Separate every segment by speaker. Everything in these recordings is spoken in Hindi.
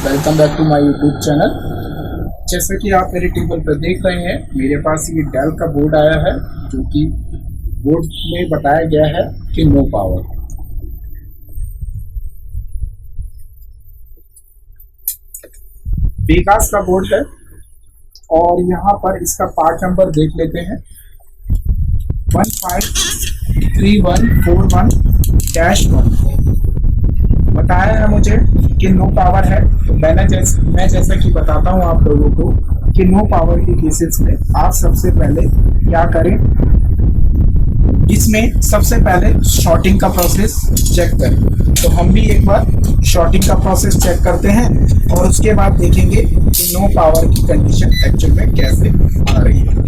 Speaker 1: Welcome back to my YouTube channel. जैसे कि आप मेरे टेबल पर देख रहे हैं, मेरे पास ये डेल का बोर्ड आया है, जो कि बोर्ड में बताया गया है कि नो पावर। बेकास का बोर्ड है और यहाँ पर इसका पार्ट नंबर देख लेते हैं 153141-1 बताया है मुझे कि नो पावर है। तो मैं जैसा कि बताता हूँ आप लोगों को कि नो पावर के केसेस में आप सबसे पहले क्या करें। इसमें सबसे पहले शॉर्टिंग का प्रोसेस चेक करें। तो हम भी एक बार शॉर्टिंग का प्रोसेस चेक करते हैं और उसके बाद देखेंगे कि नो पावर की कंडीशन एक्चुअल में कैसे आ रही है।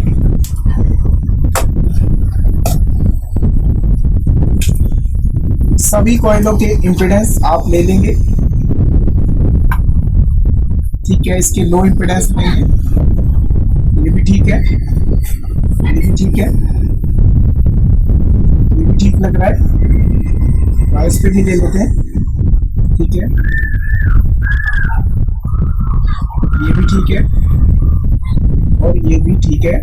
Speaker 1: सभी कॉइलों के इम्पीडेंस आप ले लेंगे, ठीक है। इसके लो इम्पीडेंस लेंगे, ये भी ठीक है, ये भी ठीक है, ये भी ठीक लग रहा है। वाइस पे भी ले लेते हैं, ठीक है, ये भी ठीक है और ये भी ठीक है,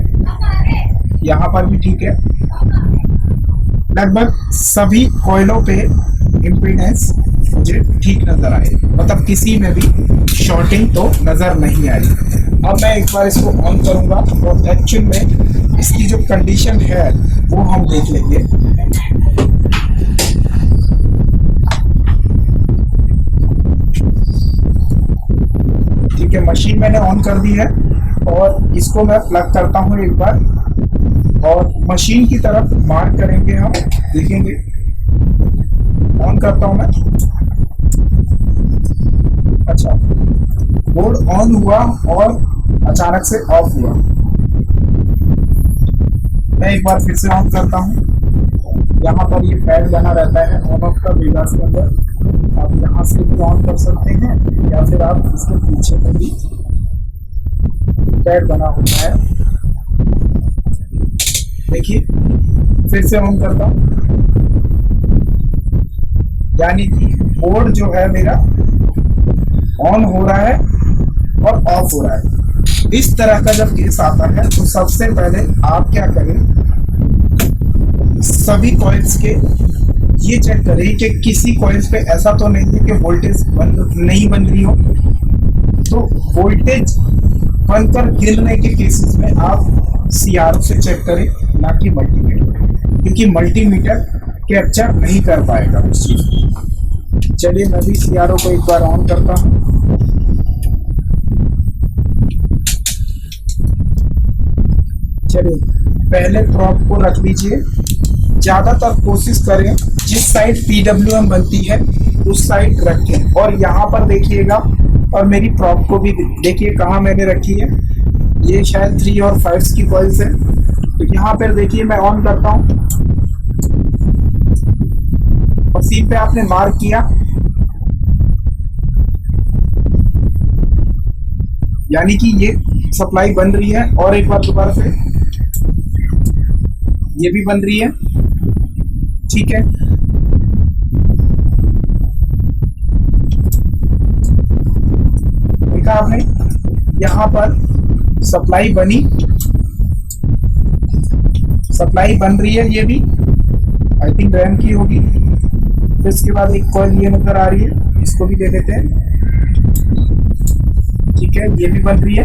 Speaker 1: यहाँ पर भी ठीक है। लगभग सभी कॉइलों पे इम्पीडेंस मुझे ठीक नजर आए, मतलब किसी में भी शॉर्टिंग तो नजर नहीं आई। अब मैं एक बार इसको ऑन करूंगा और एक्चुअल में इसकी जो कंडीशन है वो हम देख लेंगे। ठीक है, मशीन मैंने ऑन कर दी है और इसको मैं प्लग करता हूँ एक बार और मशीन की तरफ मार्क करेंगे, हम देखेंगे। ऑन करता हूं मैं। अच्छा, बोर्ड ऑन हुआ और अचानक से ऑफ हुआ। मैं एक बार फिर से ऑन करता हूं। यहाँ पर ये पैड बना रहता है ऑन ऑफ का बेगास के अंदर। आप यहाँ से भी ऑन कर सकते हैं या फिर आप इसके पीछे में भी पैड बना होता है। देखिए, फिर से ऑन करता हूं, यानी कि बोर्ड जो है मेरा ऑन हो रहा है और ऑफ हो रहा है। इस तरह का जब केस आता है तो सबसे पहले आप क्या करें, सभी कॉइल्स के ये चेक करें कि किसी कॉइल्स पे ऐसा तो नहीं है कि वोल्टेज नहीं बन रही हो। तो वोल्टेज बनकर गिरने के केसेस में आप CRO से चेक करें, ना कि मल्टीमीटर, क्योंकि मल्टीमीटर कैप्चर नहीं कर पाएगा उस चीज को। चलिए मैं भी CRO को एक बार ऑन करता हूँ। चलिए, पहले प्रॉप को रख लीजिए। ज्यादातर कोशिश करें जिस साइड PWM बनती है उस साइड रखें। और यहाँ पर देखिएगा, और मेरी प्रॉप को भी देखिए कहाँ मैंने रखी है। ये शायद 3 और 5 की कॉइल्स है। तो यहाँ पर देखिए मैं ऑन करता हूँ, मशीन पे आपने मार्क किया, यानी कि ये सप्लाई बन रही है। और एक बार दोबारा से ये भी बन रही है, ठीक है। देखा आपने, यहाँ पर सप्लाई बनी, सप्लाई बन रही है। ये भी आई थिंक रैम की होगी। तो इसके बाद एक कॉइल ये नजर आ रही है, इसको भी दे देते हैं, ठीक है, ये भी बन रही है।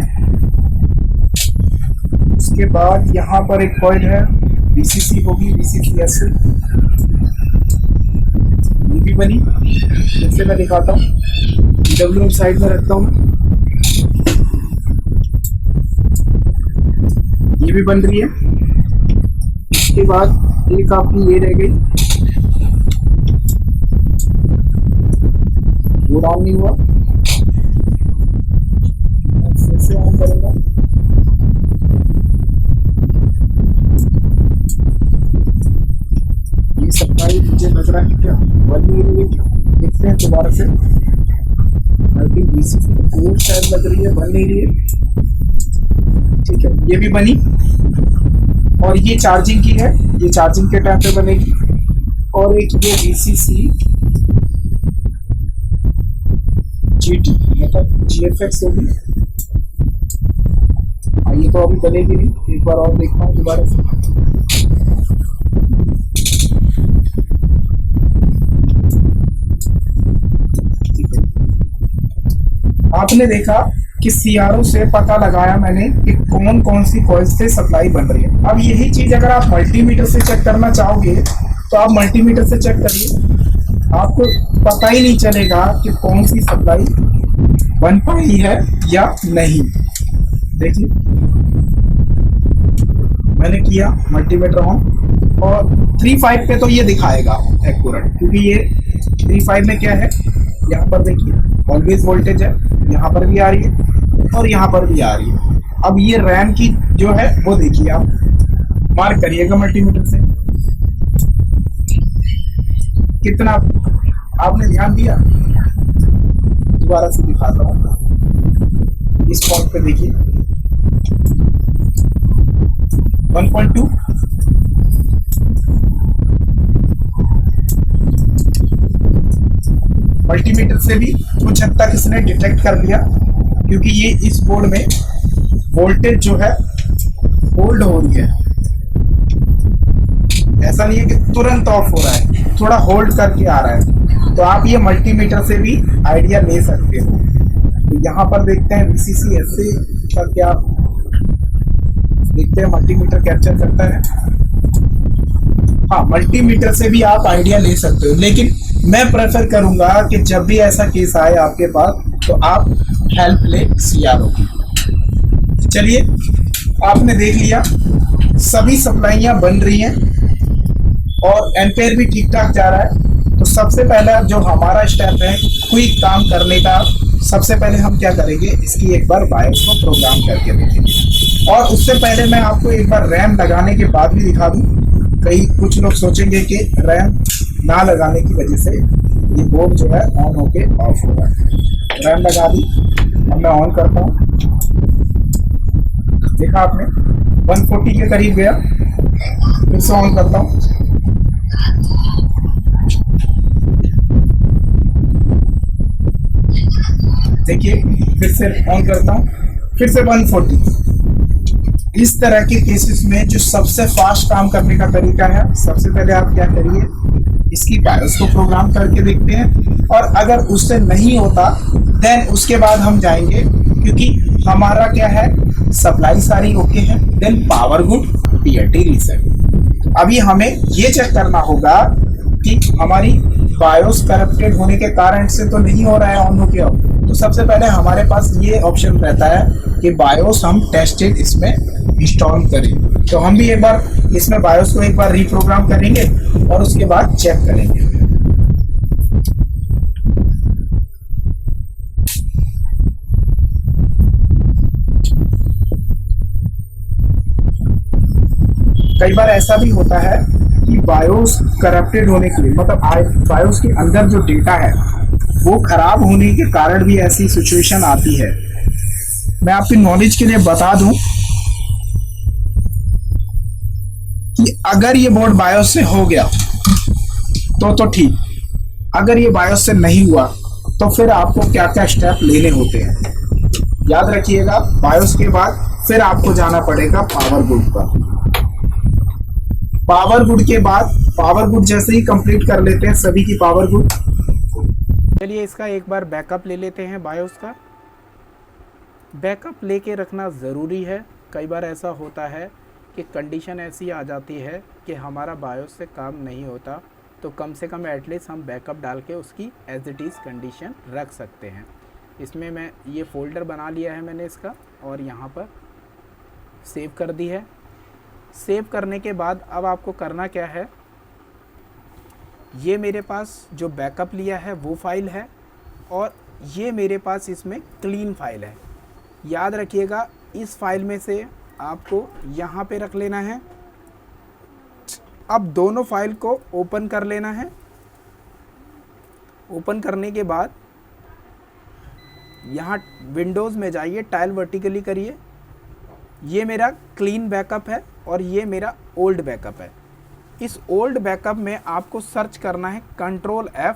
Speaker 1: उसके बाद यहाँ पर एक कॉइल है, VCC होगी, VCCS, ये भी बनी। फिर से मैं दिखाता हूँ, PWM साइड में रखता हूँ, ये भी बन रही है। उसके बाद एक आपकी ये रह गई, वो ऑन नहीं हुआ। फिर से ऑन करूंगा, ये सप्लाई मुझे लग रहा है क्या बन नहीं रही है, क्या देखते हैं दोबारा से। आई थिंक VCC कोड शायद लग रही है, बन नहीं रही है, ठीक है। ये भी बनी और ये चार्जिंग की है, ये चार्जिंग के टाइम पे बनेगी। और एक ये VCC GT मतलब GFX होगी। ये तो अभी बनेगी नहीं, एक बार और देखता हूँ दोबारा से। आपने देखा कि CRO से पता लगाया मैंने कि कौन कौन सी कॉइल से सप्लाई बन रही है। अब यही चीज अगर आप मल्टीमीटर से चेक करना चाहोगे तो आप मल्टीमीटर से चेक करिए, आपको पता ही नहीं चलेगा कि कौन सी सप्लाई बन पाई है या नहीं। देखिए मैंने किया मल्टीमीटर ऑन और 3.5 पे तो ये दिखाएगा एक्यूरेट, क्योंकि ये 3.5 में क्या है, यहाँ पर देखिए ऑलवेज वोल्टेज है, यहाँ पर भी आ रही है और यहाँ पर भी आ रही है। अब ये रैम की जो है वो देखिए, आप मार्क करिएगा मल्टीमीटर से कितना आपने ध्यान दिया। दोबारा से दिखाता हूँ, इस पॉइंट पे देखिए 1.2, मल्टीमीटर से भी कुछ हद तक इसने डिटेक्ट कर लिया, क्योंकि ये इस बोर्ड में वोल्टेज जो है होल्ड हो रही है, ऐसा नहीं है कि तुरंत ऑफ हो रहा है, थोड़ा होल्ड करके आ रहा है। तो आप ये मल्टीमीटर से भी आइडिया ले सकते हो। तो यहाँ पर देखते हैं VCC का क्या देखते हैं, मल्टीमीटर कैप्चर करता है। हाँ, मल्टीमीटर से भी आप आइडिया ले सकते हो, लेकिन मैं प्रेफर करूंगा कि जब भी ऐसा केस आए आपके पास तो आप हेल्प ले CRO की। चलिए, आपने देख लिया सभी सप्लाइयां बन रही हैं और एम्पेयर भी ठीक ठाक जा रहा है। तो सबसे पहला जो हमारा स्टेप है क्विक काम करने का, सबसे पहले हम क्या करेंगे, इसकी एक बार बायोस को प्रोग्राम करके देखेंगे। और उससे पहले मैं आपको एक बार रैम लगाने के बाद भी दिखा दूं, कई कुछ लोग सोचेंगे कि रैम ना लगाने की वजह से ये बोर्ड जो है ऑन होके ऑफ होगा। रैम लगा दी, अब मैं ऑन करता हूँ, देखा आपने 140 के करीब गया, फिर से ऑन करता हूँ, देखिए फिर से ऑन करता हूँ, फिर से 140। इस तरह के केसेस में जो सबसे फास्ट काम करने का तरीका है, सबसे पहले आप क्या करिए, इसकी बायोस को प्रोग्राम करके देखते हैं, और अगर उससे नहीं होता देन उसके बाद हम जाएंगे, क्योंकि हमारा क्या है, सप्लाई सारी ओके है, then power good PLT reset. अभी हमें ये चेक करना होगा कि हमारी बायोस करप्टेड होने के कारण से तो नहीं हो रहा है ऑन होके ऑफ। तो सबसे पहले हमारे पास ये ऑप्शन रहता है कि बायोस हम टेस्टेड इसमें इंस्टॉल करें। तो हम भी एक बार इसमें बायोस को एक बार रीप्रोग्राम करेंगे और उसके बाद चेक करेंगे। कई बार ऐसा भी होता है कि बायोस करप्टेड होने के लिए, मतलब बायोस के अंदर जो डेटा है वो खराब होने के कारण भी ऐसी सिचुएशन आती है। मैं आपकी नॉलेज के लिए बता दूं कि अगर ये बोर्ड बायोस से हो गया तो ठीक, अगर ये बायोस से नहीं हुआ तो फिर आपको क्या क्या स्टेप लेने होते हैं, याद रखिएगा। बायोस के बाद फिर आपको जाना पड़ेगा पावर गुड पर। पावर गुड के बाद, पावर गुड जैसे ही कंप्लीट कर लेते हैं सभी की पावर गुड।
Speaker 2: चलिए इसका एक बार बैकअप ले लेते हैं। बायोस का बैकअप लेके रखना ज़रूरी है। कई बार ऐसा होता है कि कंडीशन ऐसी आ जाती है कि हमारा बायोस से काम नहीं होता, तो कम से कम एटलीस्ट हम बैकअप डाल के उसकी एज इट इज़ कंडीशन रख सकते हैं। इसमें मैं ये फ़ोल्डर बना लिया है मैंने इसका, और यहाँ पर सेव कर दी है। सेव करने के बाद अब आपको करना क्या है, ये मेरे पास जो बैकअप लिया है वो फाइल है, और ये मेरे पास इसमें क्लीन फाइल है। याद रखिएगा इस फाइल में से आपको यहाँ पे रख लेना है। अब दोनों फाइल को ओपन कर लेना है। ओपन करने के बाद यहाँ विंडोज़ में जाइए, टाइल वर्टिकली करिए। ये मेरा क्लीन बैकअप है और ये मेरा ओल्ड बैकअप है। इस ओल्ड बैकअप में आपको सर्च करना है Ctrl F,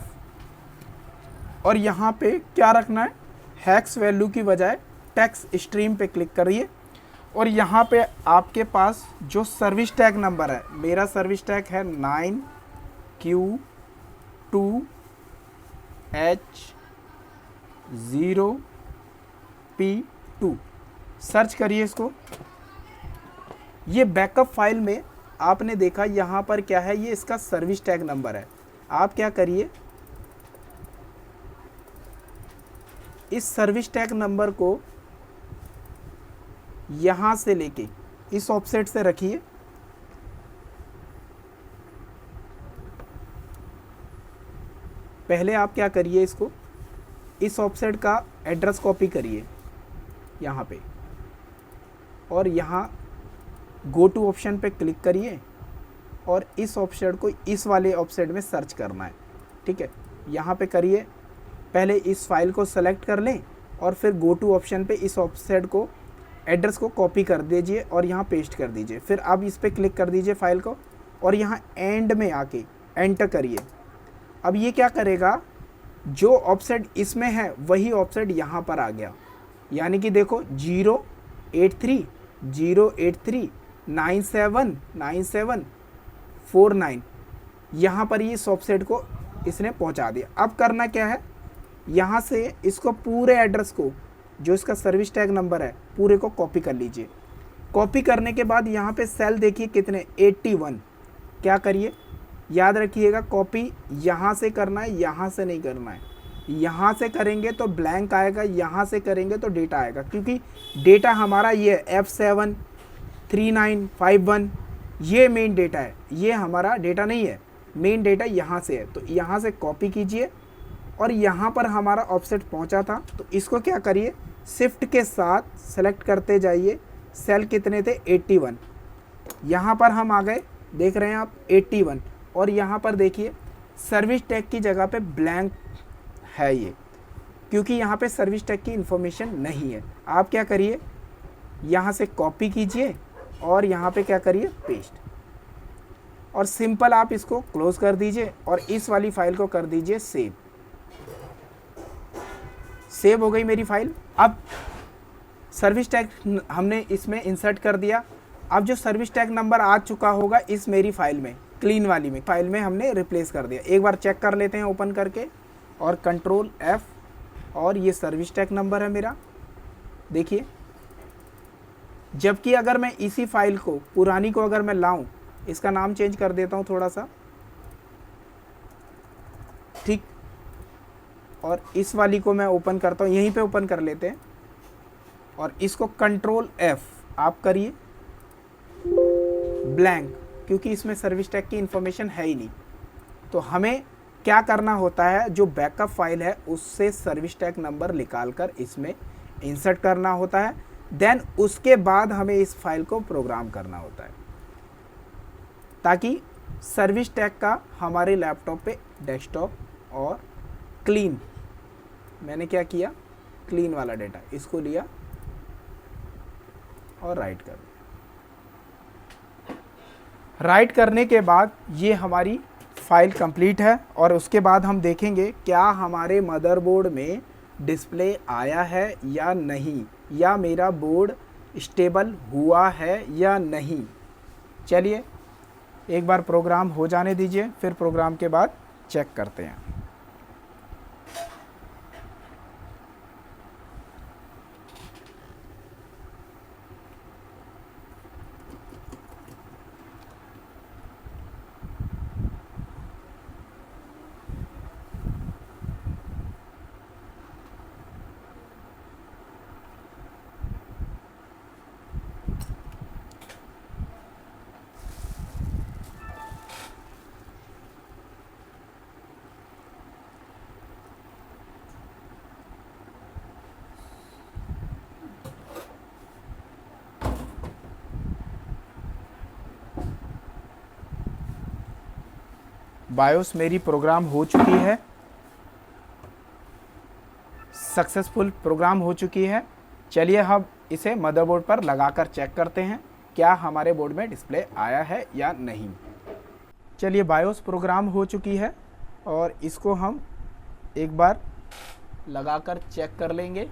Speaker 2: और यहाँ पे क्या रखना है, हैक्स वैल्यू की बजाय टेक्स्ट स्ट्रीम पे क्लिक करिए और यहाँ पे आपके पास जो सर्विस टैग नंबर है, मेरा सर्विस टैग है 9Q2H0P2। सर्च करिए इसको। ये बैकअप फाइल में आपने देखा यहाँ पर क्या है, ये इसका सर्विस टैग नंबर है। आप क्या करिए, इस सर्विस टैग नंबर को यहाँ से लेके इस ऑफसेट से रखिए, पहले आप क्या करिए, इसको इस ऑफसेट का एड्रेस कॉपी करिए यहाँ पे और यहाँ गो टू ऑप्शन पे क्लिक करिए और इस ऑफसेट को इस वाले ऑफसेट में सर्च करना है। ठीक है, यहाँ पे करिए, पहले इस फाइल को सेलेक्ट कर लें और फिर गो टू ऑप्शन पे इस ऑफसेट को एड्रेस को कॉपी कर दीजिए और यहाँ पेस्ट कर दीजिए। फिर अब इस पर क्लिक कर दीजिए फाइल को और यहाँ एंड में आके एंटर करिए। अब ये क्या करेगा, जो ऑफसेट इसमें है वही ऑफसेट यहाँ पर आ गया, यानी कि देखो 083 यहाँ पर ये इस ऑफसेट को इसने पहुँचा दिया। अब करना क्या है, यहाँ से इसको पूरे एड्रेस को, जो इसका सर्विस टैग नंबर है, पूरे को कॉपी कर लीजिए। कॉपी करने के बाद यहाँ पे सेल देखिए कितने, 81। क्या करिए, याद रखिएगा कॉपी यहाँ से करना है, यहाँ से नहीं करना है। यहाँ से करेंगे तो ब्लैंक आएगा, यहाँ से करेंगे तो डेटा आएगा, क्योंकि डेटा हमारा ये F73951 ये मेन डेटा है, ये हमारा डेटा नहीं है, मेन डेटा यहाँ से है। तो यहाँ से कॉपी कीजिए और यहाँ पर हमारा ऑफसेट पहुँचा था, तो इसको क्या करिए, शिफ्ट के साथ सेलेक्ट करते जाइए। सेल कितने थे, 81। यहाँ पर हम आ गए, देख रहे हैं आप 81, और यहाँ पर देखिए सर्विस टैग की जगह पे ब्लैंक है ये, क्योंकि यहाँ पे सर्विस टैग की इंफॉर्मेशन नहीं है। आप क्या करिए, यहाँ से कॉपी कीजिए और यहाँ पे क्या करिए, पेस्ट, और सिंपल आप इसको क्लोज कर दीजिए और इस वाली फाइल को कर दीजिए सेव। सेव हो गई मेरी फाइल। अब सर्विस टैग हमने इसमें इंसर्ट कर दिया। अब जो सर्विस टैग नंबर आ चुका होगा इस मेरी फाइल में, क्लीन वाली में फाइल में हमने रिप्लेस कर दिया। एक बार चेक कर लेते हैं ओपन करके, और कंट्रोल F, और ये सर्विस टैग नंबर है मेरा, देखिए। जबकि अगर मैं इसी फाइल को, पुरानी को अगर मैं लाऊं, इसका नाम चेंज कर देता हूं थोड़ा सा, ठीक, और इस वाली को मैं ओपन करता हूं, यहीं पे ओपन कर लेते हैं, और इसको कंट्रोल F आप करिए, ब्लैंक, क्योंकि इसमें सर्विस टैग की इंफॉर्मेशन है ही नहीं। तो हमें क्या करना होता है, जो बैकअप फाइल है उससे सर्विस टैग नंबर निकालकर इसमें इंसर्ट करना होता है। देन उसके बाद हमें इस फाइल को प्रोग्राम करना होता है, ताकि सर्विस टैग का हमारे लैपटॉप पे डेस्कटॉप और क्लीन, मैंने क्या किया, क्लीन वाला डेटा इसको लिया और राइट कर दिया। राइट करने के बाद ये हमारी फाइल कंप्लीट है, और उसके बाद हम देखेंगे क्या हमारे मदरबोर्ड में डिस्प्ले आया है या नहीं, या मेरा बोर्ड स्टेबल हुआ है या नहीं। चलिए एक बार प्रोग्राम हो जाने दीजिए, फिर प्रोग्राम के बाद चेक करते हैं। बायोस मेरी प्रोग्राम हो चुकी है, सक्सेसफुल प्रोग्राम हो चुकी है। चलिए हम इसे मदरबोर्ड पर लगाकर चेक करते हैं क्या हमारे बोर्ड में डिस्प्ले आया है या नहीं। चलिए बायोस प्रोग्राम हो चुकी है और इसको हम एक बार लगाकर चेक कर लेंगे।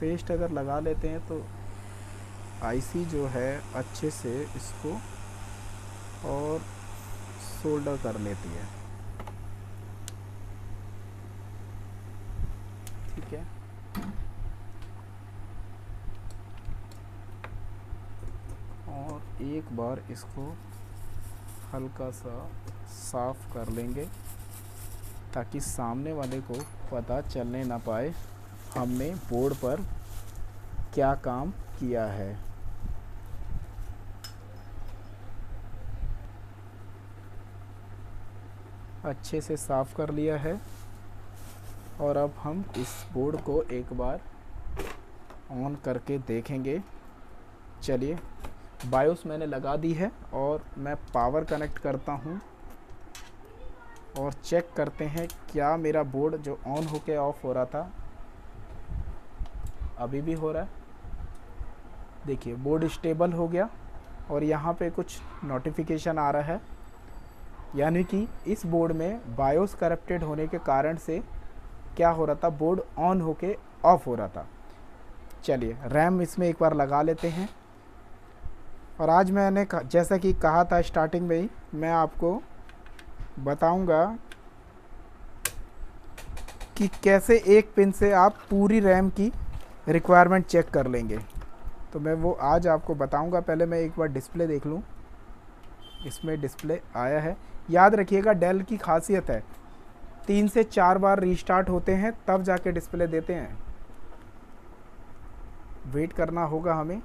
Speaker 2: पेस्ट अगर लगा लेते हैं तो आईसी जो है अच्छे से इसको और सोल्डर कर लेती है। ठीक है, और एक बार इसको हल्का सा साफ कर लेंगे ताकि सामने वाले को पता चलने ना पाए हमने बोर्ड पर क्या काम किया है। अच्छे से साफ कर लिया है और अब हम इस बोर्ड को एक बार ऑन करके देखेंगे। चलिए, बायोस मैंने लगा दी है और मैं पावर कनेक्ट करता हूँ और चेक करते हैं क्या मेरा बोर्ड जो ऑन होके ऑफ हो रहा था अभी भी हो रहा है। देखिए, बोर्ड स्टेबल हो गया और यहाँ पे कुछ नोटिफिकेशन आ रहा है, यानी कि इस बोर्ड में बायोस करप्टेड होने के कारण से क्या हो रहा था, बोर्ड ऑन होके ऑफ हो रहा था। चलिए, रैम इसमें एक बार लगा लेते हैं। और आज मैंने जैसा कि कहा था स्टार्टिंग में ही, मैं आपको बताऊंगा कि कैसे एक पिन से आप पूरी रैम की रिक्वायरमेंट चेक कर लेंगे। तो मैं वो आज आपको बताऊंगा। पहले मैं एक बार डिस्प्ले देख लूं। इसमें डिस्प्ले आया है। याद रखिएगा, डेल की खासियत है 3 से 4 बार रीस्टार्ट होते हैं तब जाके डिस्प्ले देते हैं। वेट करना होगा हमें।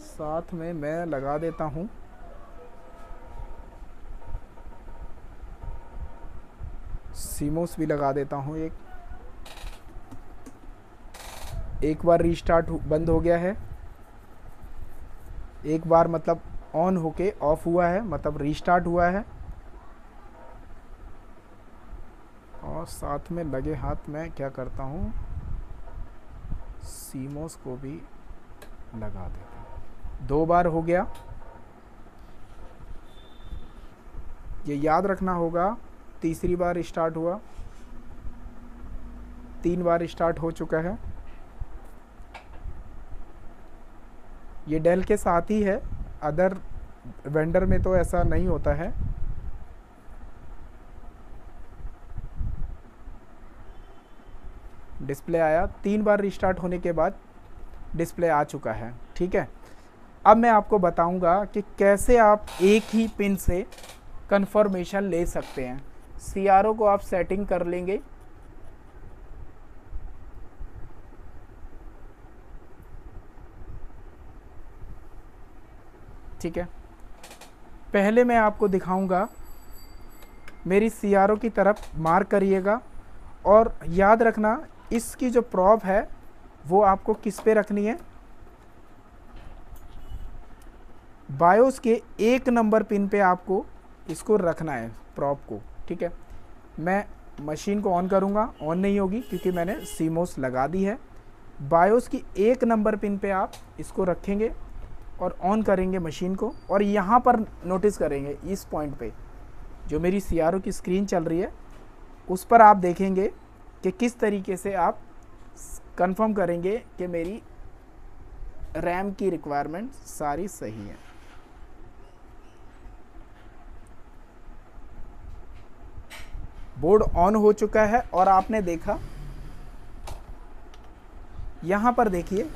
Speaker 2: साथ में मैं लगा देता हूं सीमोस भी लगा देता हूं। एक बार रीस्टार्ट बंद हो गया है, एक बार मतलब ऑन होके ऑफ हुआ है, मतलब रीस्टार्ट हुआ है। और साथ में लगे हाथ में क्या करता हूं, सीमोस को भी लगा देता हूं। 2 बार हो गया। ये याद रखना होगा, तीसरी बार स्टार्ट हुआ, 3 बार स्टार्ट हो चुका है। ये डेल के साथ ही है, अदर वेंडर में तो ऐसा नहीं होता है। डिस्प्ले आया, 3 बार रिस्टार्ट होने के बाद डिस्प्ले आ चुका है। ठीक है, अब मैं आपको बताऊंगा कि कैसे आप एक ही पिन से कंफर्मेशन ले सकते हैं। सीआरओ को आप सेटिंग कर लेंगे। ठीक है, पहले मैं आपको दिखाऊंगा, मेरी सीआरओ की तरफ मार्क करिएगा और याद रखना इसकी जो प्रॉब है वो आपको किस पे रखनी है, बायोस के 1 नंबर पिन पे आपको इसको रखना है, प्रॉब को। ठीक है, मैं मशीन को ऑन करूंगा, ऑन नहीं होगी क्योंकि मैंने सीमोस लगा दी है। बायोस की 1 नंबर पिन पे आप इसको रखेंगे और ऑन करेंगे मशीन को। और यहाँ पर नोटिस करेंगे, इस पॉइंट पे जो मेरी सीआरओ की स्क्रीन चल रही है उस पर आप देखेंगे कि किस तरीके से आप कंफर्म करेंगे कि मेरी रैम की रिक्वायरमेंट सारी सही है। बोर्ड ऑन हो चुका है और आपने देखा, यहां पर देखिए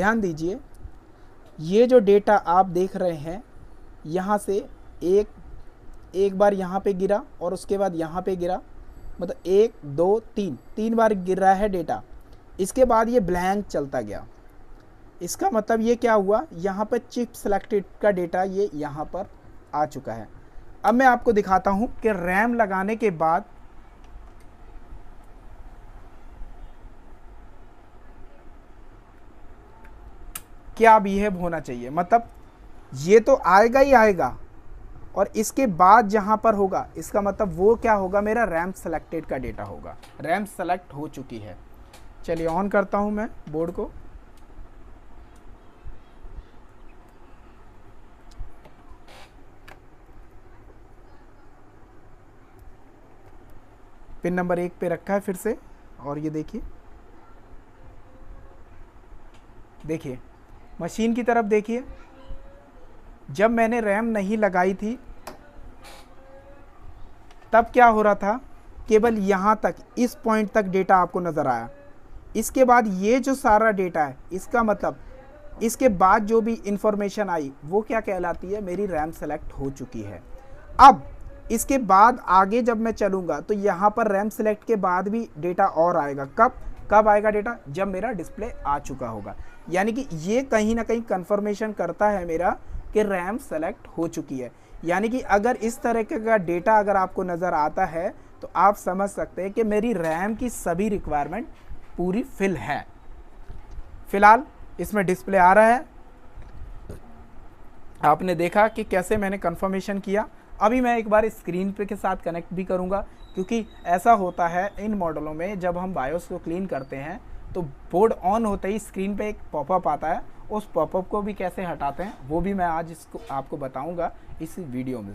Speaker 2: ध्यान दीजिए, ये जो डेटा आप देख रहे हैं, यहाँ से एक बार यहाँ पे गिरा और उसके बाद यहाँ पे गिरा, मतलब 1 2 3 बार गिर रहा है डेटा। इसके बाद ये ब्लैंक चलता गया। इसका मतलब ये क्या हुआ, यहाँ पर चिप सेलेक्टेड का डेटा ये यहाँ पर आ चुका है। अब मैं आपको दिखाता हूँ कि रैम लगाने के बाद क्या बिहेव होना चाहिए। मतलब ये तो आएगा ही आएगा, और इसके बाद जहाँ पर होगा, इसका मतलब वो क्या होगा, मेरा रैम सेलेक्टेड का डेटा होगा। रैम सेलेक्ट हो चुकी है। चलिए ऑन करता हूँ मैं बोर्ड को। पिन नंबर 1 पे रखा है फिर से, और ये देखिए मशीन की तरफ देखिए। जब मैंने रैम नहीं लगाई थी तब क्या हो रहा था, केवल यहाँ तक, इस पॉइंट तक डेटा आपको नज़र आया। इसके बाद ये जो सारा डेटा है, इसका मतलब इसके बाद जो भी इंफॉर्मेशन आई वो क्या कहलाती है, मेरी रैम सेलेक्ट हो चुकी है। अब इसके बाद आगे जब मैं चलूँगा तो यहाँ पर रैम सेलेक्ट के बाद भी डेटा और आएगा। कब आएगा डेटा, जब मेरा डिस्प्ले आ चुका होगा। यानी कि ये कहीं ना कहीं कंफर्मेशन करता है मेरा कि रैम सेलेक्ट हो चुकी है। यानी कि अगर इस तरह का डेटा अगर आपको नज़र आता है तो आप समझ सकते हैं कि मेरी रैम की सभी रिक्वायरमेंट पूरी फिल है। फिलहाल इसमें डिस्प्ले आ रहा है, आपने देखा कि कैसे मैंने कंफर्मेशन किया। अभी मैं एक बार स्क्रीन पे के साथ कनेक्ट भी करूंगा, क्योंकि ऐसा होता है इन मॉडलों में, जब हम बायोस को क्लीन करते हैं तो बोर्ड ऑन होते ही स्क्रीन पे एक पॉपअप आता है। उस पॉपअप को भी कैसे हटाते हैं वो भी मैं आज इसको आपको बताऊंगा इस वीडियो में।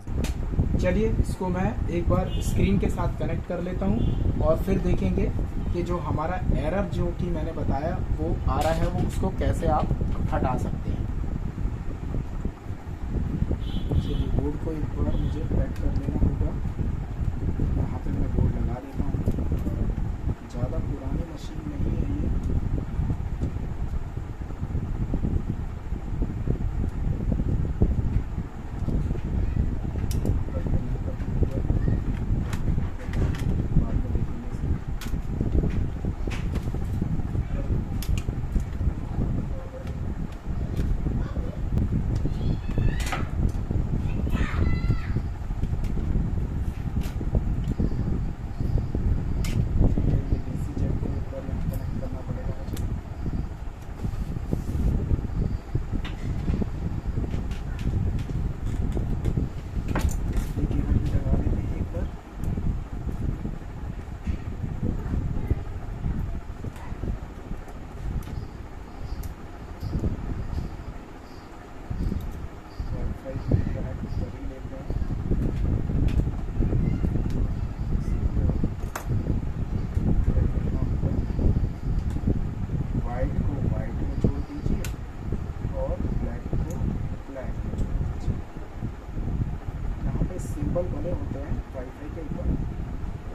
Speaker 2: चलिए इसको मैं एक बार स्क्रीन के साथ कनेक्ट कर लेता हूं और फिर देखेंगे कि जो हमारा एरर जो कि मैंने बताया वो आ रहा है, वो उसको कैसे आप हटा सकते हैं। चलिए बोर्ड को एक बार मुझे पैक कर लेना होगा। यहाँ पे मैं बोर्ड लगा देता हूँ। ज़्यादा पुरानी मशीन नहीं है ये। सिंबल बने होते हैं वाईफाई के ऊपर,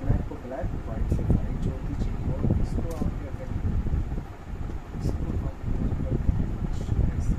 Speaker 2: ब्लैक को ब्लैक, वाइट से वाइट जोड़ दीजिए और इसको आप क्या करेंगे, इसको आप ऐसे।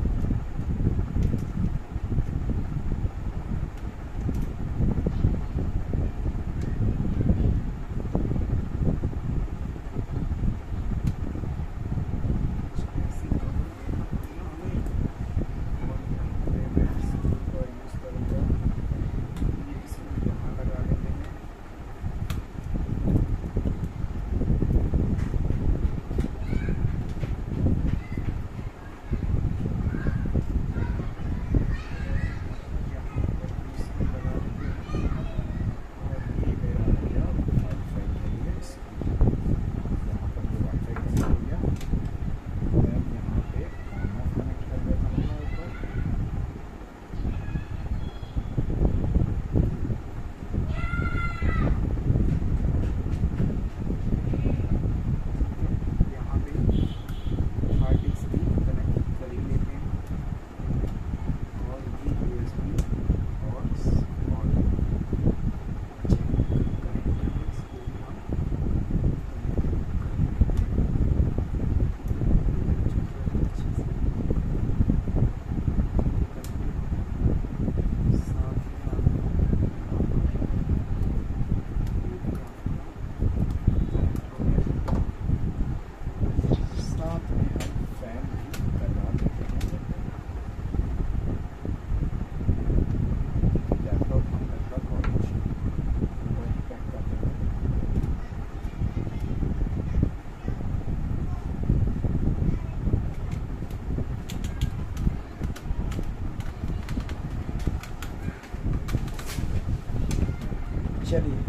Speaker 2: चलिए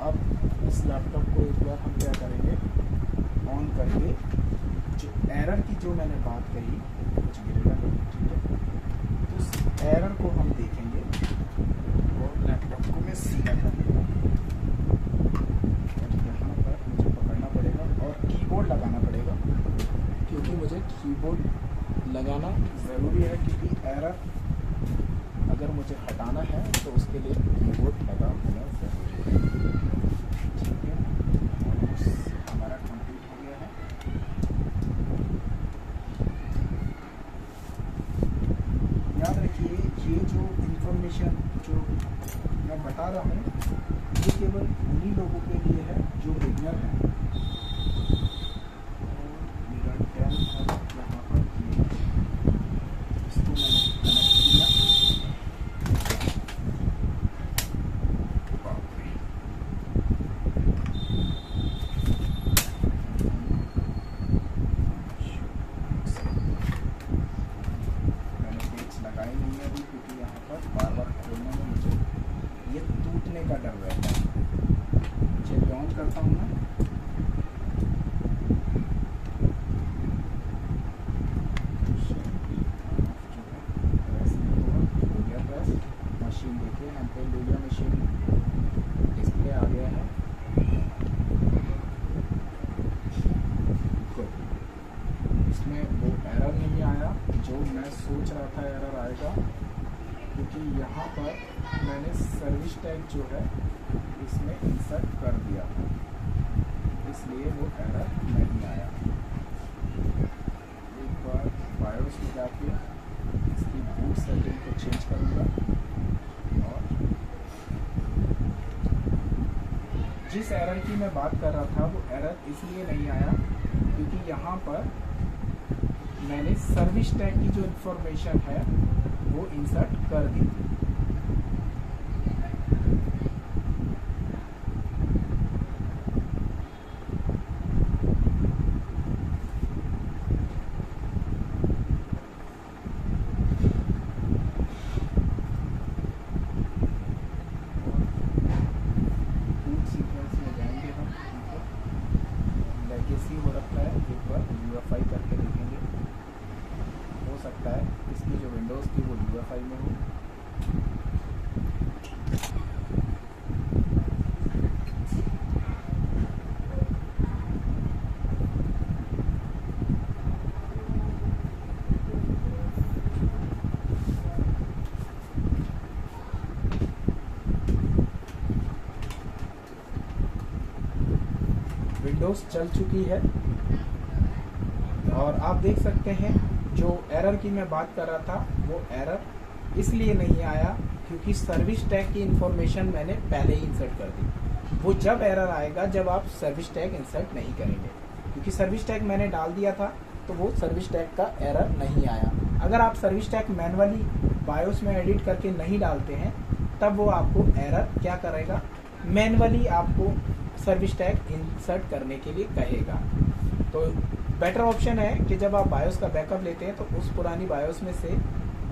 Speaker 2: अब इस लैपटॉप को एक बार हम क्या करेंगे, ऑन करके जो एरर की जो मैंने बात कही, कुछ गिरेगा नहीं, ठीक है, तो उस एरर को हम देखेंगे और लैपटॉप को मैं सीधा कर दूँगा। यहाँ पर मुझे पकड़ना पड़ेगा और कीबोर्ड लगाना पड़ेगा, क्योंकि मुझे कीबोर्ड लगाना ज़रूरी है, क्योंकि एरर अगर मुझे हटाना है तो उसके लिए कीबोर्ड लगा होना ज़रूरी है, ठीक है। और हमारा कंप्लीट हो गया है। याद रखिए ये जो इंफॉर्मेशन जो मैं बता रहा हूँ ये केवल उन्हीं लोगों के लिए है जो बिगनर हैं। मेरा डेल है यहाँ पर, इसको मैंने कनेक्ट किया। मैंने पेज लगाए नहीं है अभी, क्योंकि यहाँ पर बार बार खोलने में मुझे ये टूटने का डर रहता है। चलिए ऑन करता हूँ मैं। मशीन देखिए, हम पे लूलिया मशीन डिस्प्ले आ गया है। गुड, इसमें वो एरर नहीं आया जो मैं सोच रहा था एरर आएगा, क्योंकि यहाँ पर मैंने सर्विस टैग जो है इसमें इंसर्ट कर दिया था, इसलिए वो एरर नहीं आया। एक बार बायोस में जाके इसकी बूट सेटिंग को चेंज करूँगा और जिस एरर की मैं बात कर रहा था वो एरर इसलिए नहीं आया क्योंकि यहाँ पर मैंने सर्विस टैग की जो इंफॉर्मेशन है वो इंसर्ट कर दी थी। हो रखा है, एक बार UEFI करके देखेंगे, हो सकता है इसकी जो विंडोज़ थी वो UEFI में हो। विंडोज़ चल चुकी है और आप देख सकते हैं जो एरर की मैं बात कर रहा था वो एरर इसलिए नहीं आया क्योंकि सर्विस टैग की इंफॉर्मेशन मैंने पहले ही इंसर्ट कर दी। वो जब एरर आएगा जब आप सर्विस टैग इंसर्ट नहीं करेंगे, क्योंकि सर्विस टैग मैंने डाल दिया था तो वो सर्विस टैग का एरर नहीं आया। अगर आप सर्विस टैग मैनुअली बायोस में एडिट करके नहीं डालते हैं तब वो आपको एरर क्या करेगा, मैनुअली आपको सर्विस टैग इंसर्ट करने के लिए कहेगा। तो बेटर ऑप्शन है कि जब आप बायोस का बैकअप लेते हैं तो उस पुरानी बायोस में से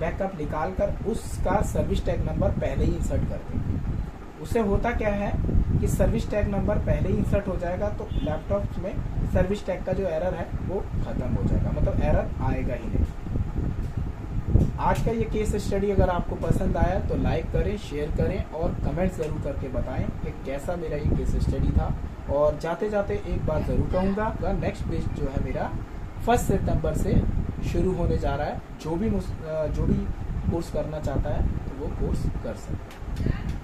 Speaker 2: बैकअप निकाल कर उसका सर्विस टैग नंबर पहले ही इंसर्ट कर दें। उससे होता क्या है कि सर्विस टैग नंबर पहले ही इंसर्ट हो जाएगा तो लैपटॉप में सर्विस टैग का जो एरर है वो खत्म हो जाएगा, मतलब एरर आएगा ही नहीं। आज का ये केस स्टडी अगर आपको पसंद आया तो लाइक करें, शेयर करें और कमेंट ज़रूर करके बताएं कि कैसा मेरा ये केस स्टडी था। और जाते जाते एक बात ज़रूर कहूँगा, नेक्स्ट पेज जो है मेरा 1 सितंबर से शुरू होने जा रहा है। जो भी कोर्स करना चाहता है तो वो कोर्स कर सकता है।